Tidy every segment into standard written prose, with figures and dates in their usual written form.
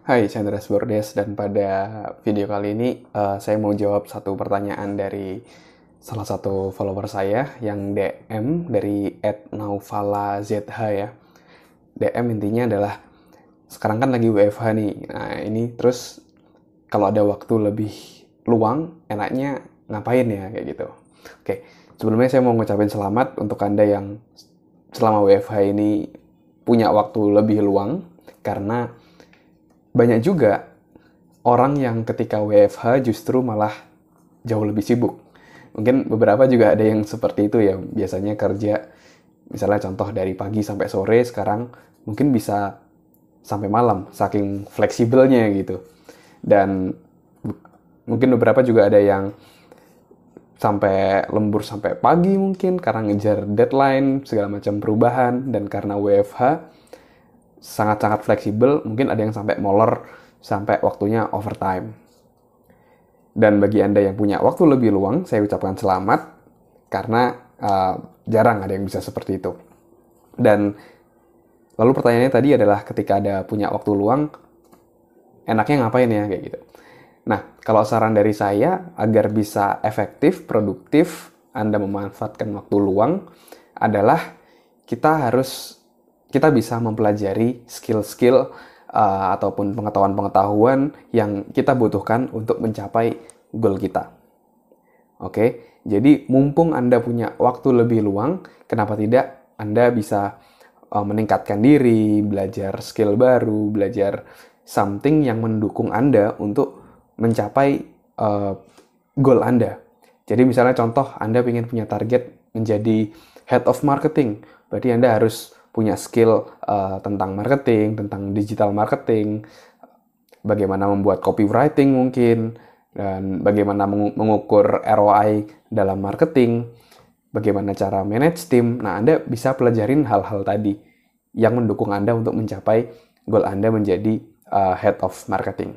Hai, saya Andreas Bordes dan pada video kali ini saya mau jawab satu pertanyaan dari salah satu follower saya yang DM dari @nauvalazh ya. DM intinya adalah sekarang kan lagi WFH nih. Nah, ini terus kalau ada waktu lebih luang, enaknya ngapain ya kayak gitu. Oke, sebelumnya saya mau ngucapin selamat untuk Anda yang selama WFH ini punya waktu lebih luang karena banyak juga orang yang ketika WFH justru malah jauh lebih sibuk. Mungkin beberapa juga ada yang seperti itu ya, biasanya kerja, misalnya contoh dari pagi sampai sore, sekarang mungkin bisa sampai malam, saking fleksibelnya gitu. Dan mungkin beberapa juga ada yang sampai lembur sampai pagi mungkin, karena ngejar deadline, segala macam perubahan, dan karena WFH, sangat-sangat fleksibel, mungkin ada yang sampai molor sampai waktunya overtime. Dan bagi Anda yang punya waktu lebih luang, saya ucapkan selamat karena jarang ada yang bisa seperti itu. Dan lalu pertanyaannya tadi adalah ketika ada punya waktu luang, enaknya ngapain ya kayak gitu. Nah, kalau saran dari saya agar bisa efektif, produktif, Anda memanfaatkan waktu luang adalah kita bisa mempelajari skill-skill ataupun pengetahuan-pengetahuan yang kita butuhkan untuk mencapai goal kita. Oke, jadi mumpung Anda punya waktu lebih luang, kenapa tidak Anda bisa meningkatkan diri, belajar skill baru, belajar something yang mendukung Anda untuk mencapai goal Anda. Jadi misalnya contoh, Anda ingin punya target menjadi head of marketing, berarti Anda harus punya skill tentang marketing, tentang digital marketing, bagaimana membuat copywriting mungkin, dan bagaimana mengukur ROI dalam marketing, bagaimana cara manage tim. Nah, Anda bisa pelajarin hal-hal tadi yang mendukung Anda untuk mencapai goal Anda menjadi head of marketing.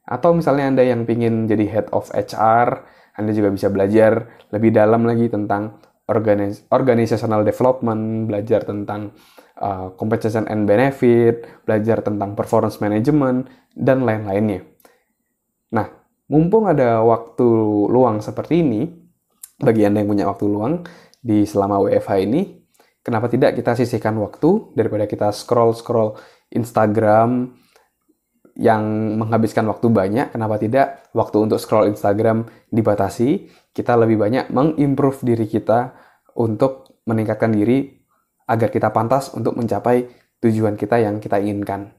Atau misalnya Anda yang ingin jadi head of HR, Anda juga bisa belajar lebih dalam lagi tentang organizational development, belajar tentang compensation and benefit, belajar tentang performance management, dan lain-lainnya. Nah, mumpung ada waktu luang seperti ini, bagi Anda yang punya waktu luang di selama WFH ini, kenapa tidak kita sisihkan waktu daripada kita scroll-scroll Instagram yang menghabiskan waktu banyak, kenapa tidak waktu untuk scroll Instagram dibatasi, kita lebih banyak mengimprove diri kita untuk meningkatkan diri agar kita pantas untuk mencapai tujuan kita yang kita inginkan.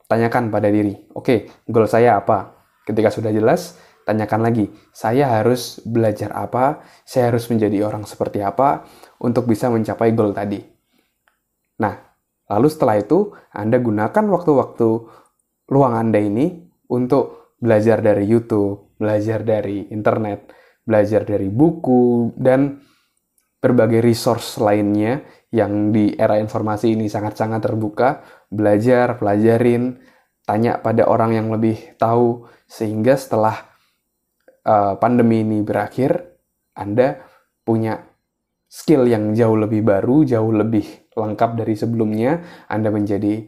Tanyakan pada diri, oke, goal saya apa? Ketika sudah jelas, tanyakan lagi, saya harus belajar apa? Saya harus menjadi orang seperti apa untuk bisa mencapai goal tadi? Nah, lalu setelah itu, Anda gunakan waktu-waktu luang Anda ini untuk belajar dari YouTube, belajar dari internet, belajar dari buku, dan berbagai resource lainnya yang di era informasi ini sangat-sangat terbuka. Belajar, pelajarin, tanya pada orang yang lebih tahu, sehingga setelah pandemi ini berakhir, Anda punya skill yang jauh lebih baru, jauh lebih lengkap dari sebelumnya. Anda menjadi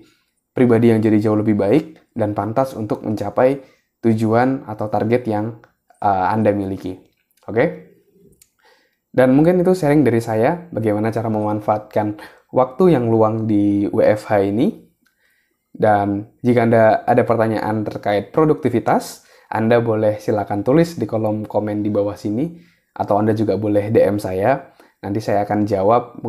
pribadi yang jadi jauh lebih baik dan pantas untuk mencapai tujuan atau target yang Anda miliki. Oke? Dan mungkin itu sharing dari saya, bagaimana cara memanfaatkan waktu yang luang di WFH ini. Dan jika Anda ada pertanyaan terkait produktivitas, Anda boleh silakan tulis di kolom komen di bawah sini, atau Anda juga boleh DM saya. Nanti saya akan jawab